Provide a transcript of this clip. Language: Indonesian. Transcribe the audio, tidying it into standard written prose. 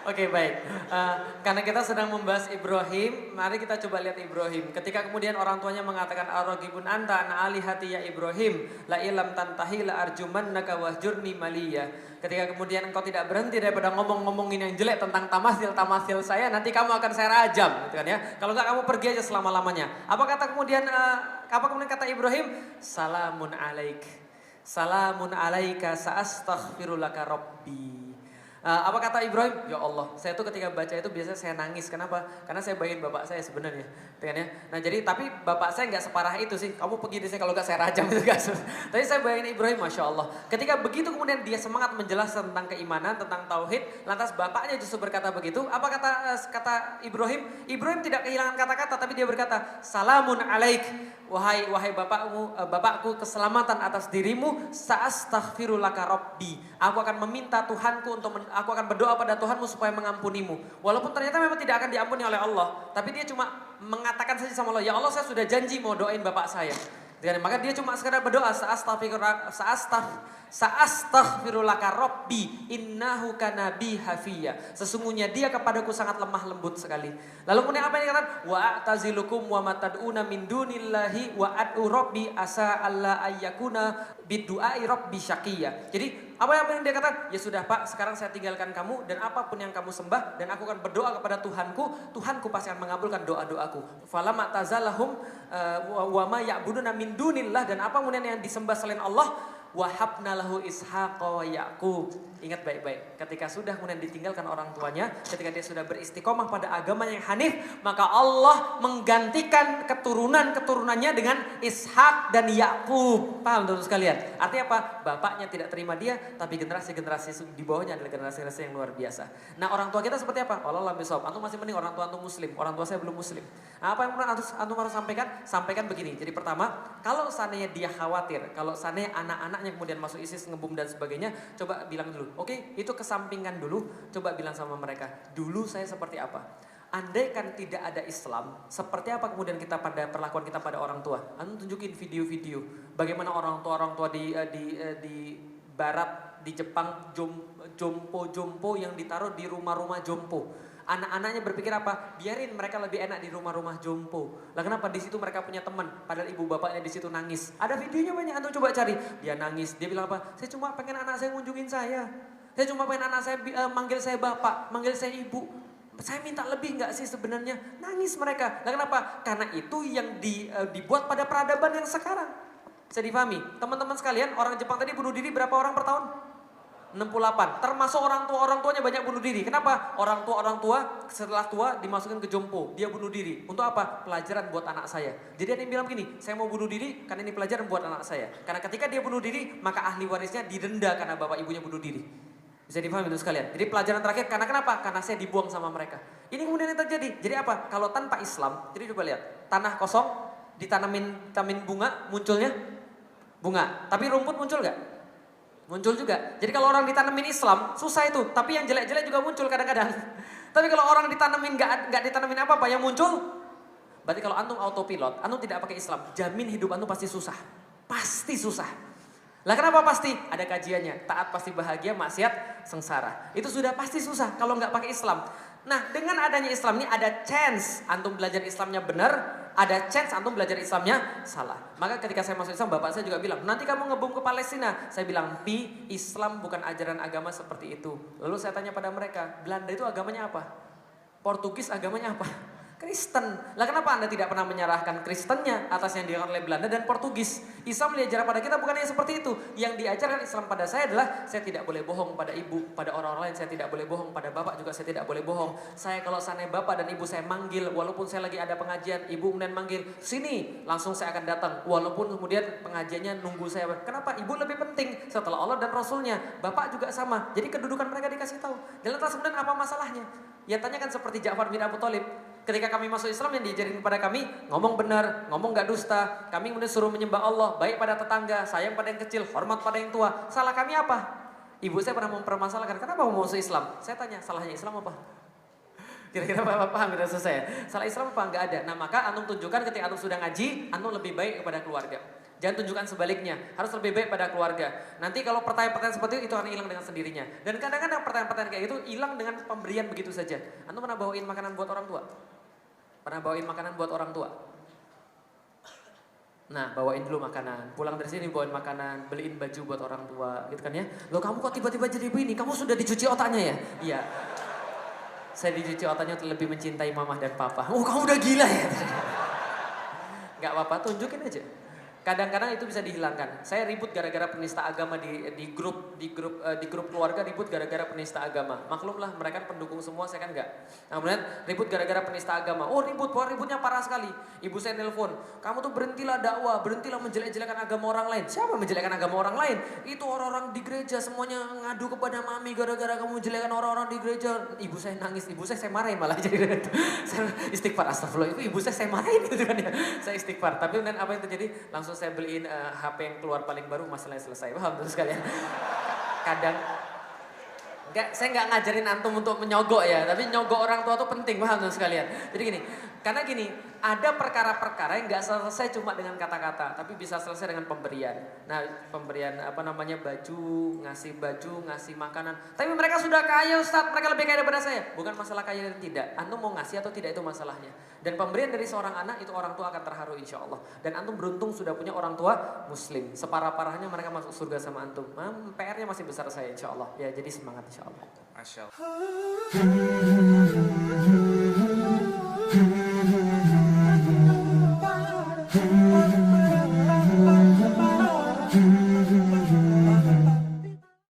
Oke, baik. Karena kita sedang membahas Ibrahim, mari kita coba lihat Ibrahim. Ketika kemudian orang tuanya mengatakan arrogibun anta an alihati ya Ibrahim, la ilam tantahi la arjumannaka wahjurni maliya. Ketika kemudian engkau tidak berhenti daripada ngomong-ngomongin yang jelek tentang tamasil saya, nanti kamu akan saya rajam, gitu kan ya. Kalau enggak kamu pergi aja selama-lamanya. Apa kemudian kata Ibrahim? Salamun alaik. Salamun alaika sa'astaghfirulaka rabbi. Apa kata Ibrahim? Ya Allah, saya tuh ketika baca itu biasanya saya nangis. Kenapa? Karena saya bayangin bapak saya sebenarnya, kan ya. Nah jadi tapi bapak saya nggak separah itu sih. Kamu pergi di saya kalau nggak saya rajam itu guys. Tapi saya bayangin Ibrahim, masya Allah. Ketika begitu kemudian dia semangat menjelaskan tentang keimanan, tentang tauhid. Lantas bapaknya justru berkata begitu. Apa kata Ibrahim? Ibrahim tidak kehilangan kata-kata, tapi dia berkata, Salamun alaik. Wahai bapakku, keselamatan atas dirimu. Sa'astaghfirulaka rabbi. Aku akan meminta Tuhanku aku akan berdoa pada Tuhanmu supaya mengampunimu. Walaupun ternyata memang tidak akan diampuni oleh Allah, tapi dia cuma mengatakan saja sama Allah, ya Allah saya sudah janji mau doain bapak saya. Dan maka dia cuma sekedar berdoa, sa'astaghfirulaka rabbi innahu kana bi hafiya. Sesungguhnya dia kepadaku sangat lemah lembut sekali. Lalu kemudian apa yang dikatakan? Wa a'tazilukum wa matad'una min dunillahi wa ad'u rabbi asa alla ayyakuna bidu'ai rabbi syaqiyya. Jadi apa yang dia katakan? Ya sudah Pak, sekarang saya tinggalkan kamu dan apapun yang kamu sembah dan aku akan berdoa kepada Tuhanku, Tuhanku pasti akan mengabulkan doa-doaku. Falamma tazalahum wa ma ya'buduna min dunillah, dan apa kemudian yang disembah selain Allah, wahabna lahu ishaqa wa yaqub. Ingat baik-baik, ketika sudah kemudian ditinggalkan orang tuanya, ketika dia sudah beristiqomah pada agama yang hanif, maka Allah menggantikan keturunan-keturunannya dengan Ishak dan Yakub. Paham teman-teman sekalian? Artinya apa? Bapaknya tidak terima dia, tapi generasi-generasi di bawahnya adalah generasi-generasi yang luar biasa. Nah, orang tua kita seperti apa? Allah bisawab. Antum masih mending orang tua antum muslim, orang tua saya belum muslim. Nah, apa yang antum harus sampaikan? Sampaikan begini. Jadi pertama, kalau seandainya dia khawatir, kalau seandainya anak-anaknya kemudian masuk ISIS, ngebom dan sebagainya, coba bilang dulu. Oke, itu kesampingkan dulu. Coba bilang sama mereka, dulu saya seperti apa? Andai kan tidak ada Islam, seperti apa kemudian kita pada perlakuan kita pada orang tua? Anu tunjukin video-video bagaimana orang tua di barat, di Jepang, jompo yang ditaruh di rumah-rumah jompo. Anak-anaknya berpikir apa? Biarin mereka lebih enak di rumah-rumah jompo. Lah kenapa di situ mereka punya teman? Padahal ibu bapaknya di situ nangis. Ada videonya banyak, antum coba cari. Dia nangis, dia bilang apa? Saya cuma pengen anak saya ngunjungin saya. Saya cuma pengen anak saya manggil saya bapak, manggil saya ibu. Saya minta lebih nggak sih sebenarnya? Nangis mereka. Lah kenapa? Karena itu yang dibuat pada peradaban yang sekarang. Bisa difahami? Teman-teman sekalian, orang Jepang tadi bunuh diri berapa orang per tahun? 68. Termasuk orang tuanya banyak bunuh diri. Kenapa? Orang tua setelah tua dimasukkan ke jompo, dia bunuh diri. Untuk apa? Pelajaran buat anak saya. Jadi ada yang bilang begini, saya mau bunuh diri karena ini pelajaran buat anak saya. Karena ketika dia bunuh diri, maka ahli warisnya didenda karena bapak ibunya bunuh diri. Bisa dipahami itu sekalian. Jadi pelajaran terakhir, karena kenapa? Karena saya dibuang sama mereka. Ini kemudian yang terjadi. Jadi apa? Kalau tanpa Islam, jadi coba lihat, tanah kosong ditanamin bunga, munculnya bunga. Tapi rumput muncul gak? Muncul juga. Jadi kalau orang ditanamin Islam, susah itu. Tapi yang jelek-jelek juga muncul kadang-kadang. Tapi kalau orang ditanamin nggak ditanamin apa-apa, yang muncul. Berarti kalau antum autopilot, antum tidak pakai Islam, jamin hidup antum pasti susah. Pasti susah. Lah kenapa pasti? Ada kajiannya. Taat pasti bahagia, maksiat sengsara. Itu sudah pasti susah kalau nggak pakai Islam. Nah, dengan adanya Islam ini ada chance antum belajar Islamnya benar, ada chance antum belajar Islamnya salah. Maka ketika saya masuk Islam, bapak saya juga bilang, nanti kamu ngebom ke Palestina. Saya bilang, Islam bukan ajaran agama seperti itu. Lalu saya tanya pada mereka, Belanda itu agamanya apa? Portugis agamanya apa? Kristen. Lah kenapa Anda tidak pernah menyerahkan Kristennya atas yang diajarkan oleh Belanda dan Portugis? Islam diajarkan pada kita bukan yang seperti itu. Yang diajarkan Islam pada saya adalah saya tidak boleh bohong pada ibu, pada orang lain saya tidak boleh bohong, pada bapak juga saya tidak boleh bohong. Saya kalau seandainya bapak dan ibu saya manggil, walaupun saya lagi ada pengajian, ibu kemudian manggil, sini, langsung saya akan datang. Walaupun kemudian pengajiannya nunggu saya. Kenapa? Ibu lebih penting setelah Allah dan Rasulnya. Bapak juga sama. Jadi kedudukan mereka dikasih tahu. Dan lantas kemudian apa masalahnya? Ya tanyakan seperti Ja'far bin Abu Thalib. Ketika kami masuk Islam yang diajarin kepada kami, ngomong benar, ngomong gak dusta. Kami kemudian suruh menyembah Allah, baik pada tetangga, sayang pada yang kecil, hormat pada yang tua. Salah kami apa? Ibu saya pernah mempermasalahkan, kenapa mau masuk Islam? Saya tanya, salahnya Islam apa? Kira-kira Bapak paham tidak saya? Salah Islam apa? Enggak ada. Nah maka antum tunjukkan ketika antum sudah ngaji, antum lebih baik kepada keluarga. Jangan tunjukkan sebaliknya, harus lebih baik pada keluarga. Nanti kalau pertanyaan-pertanyaan seperti itu akan hilang dengan sendirinya. Dan kadang-kadang pertanyaan-pertanyaan kayak gitu hilang dengan pemberian begitu saja. Antum pernah bawain makanan buat orang tua? Pernah bawain makanan buat orang tua? Nah, bawain dulu makanan. Pulang dari sini bawain makanan, beliin baju buat orang tua, gitu kan ya. Loh, kamu kok tiba-tiba jadi begini? Kamu sudah dicuci otaknya ya? Iya. Saya dicuci otaknya untuk lebih mencintai mama dan papa. Oh, kamu udah gila ya? Gak apa-apa, tunjukin aja. Kadang-kadang itu bisa dihilangkan. Saya ribut gara-gara penista agama di grup keluarga, ribut gara-gara penista agama. Maklumlah mereka pendukung semua, saya kan enggak. Nah, kemudian ribut gara-gara penista agama. Oh, ributnya parah sekali. Ibu saya nelpon, "Kamu tuh berhentilah dakwah, berhentilah menjelek-jelekan agama orang lain." Siapa menjelekkan agama orang lain? Itu orang-orang di gereja semuanya ngadu kepada mami gara-gara kamu menjelekkan orang-orang di gereja. Ibu saya nangis, saya marahin malah jadi saya istighfar, astagfirullah. Ibu saya marahin gitu kan ya. Saya istighfar. Tapi kemudian apa yang terjadi? Langsung saya beliin HP yang keluar paling baru, masalahnya selesai. Paham terus kalian? Kadang saya nggak ngajarin antum untuk menyogok ya, tapi nyogok orang tua tuh penting, paham tuh sekalian. Jadi gini, karena gini, ada perkara-perkara yang nggak selesai cuma dengan kata-kata, tapi bisa selesai dengan pemberian. Nah, pemberian baju, ngasih makanan. Tapi mereka sudah kaya Ustaz, mereka lebih kaya daripada saya. Bukan masalah kaya dan tidak, antum mau ngasih atau tidak itu masalahnya. Dan pemberian dari seorang anak itu orang tua akan terharu insya Allah. Dan antum beruntung sudah punya orang tua muslim. Separah-parahnya mereka masuk surga sama antum. PR-nya masih besar saya insya Allah. Ya, jadi semangat insya Allah. Masya Allah.